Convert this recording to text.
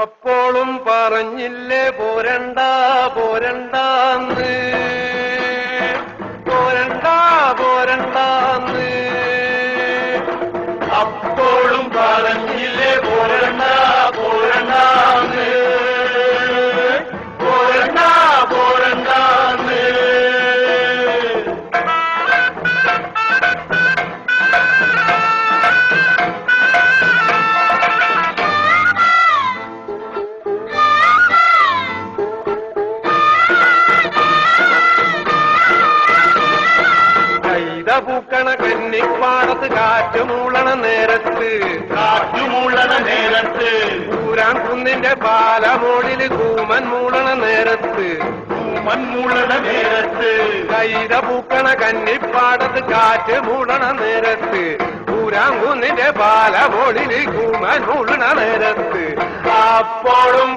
അപ്പോഴും പറഞ്ഞില്ലേ പോരണ്ട പോരണ്ടാന്ന്, പോരണ്ട പോരണ്ടാന്ന്. അപ്പോഴും പറഞ്ഞില്ലേ പോരണ്ട പോരണ്ടാന്ന്, പോരണ്ട പോരണ്ടാന്ന്. പൂക്കണ കന്നിപ്പാടത്ത് കാറ്റുമൂളണ നേരത്ത്, കാറ്റുമൂളണ നേരത്ത്, ഊരാൻ കുന്നിന്റെ പാലമോളില് കൂമൻ മൂളണ നേരത്ത്, കൂമൻ മൂളണ നേരത്ത്, കൈത പൂക്കണ കന്നിപ്പാടത്ത് കാറ്റ് മൂളണ നേരത്ത്, ഊരാൻ കുന്നിന്റെ പാലമോളില് കൂമൻ മൂളണ നേരത്ത്. അപ്പോഴും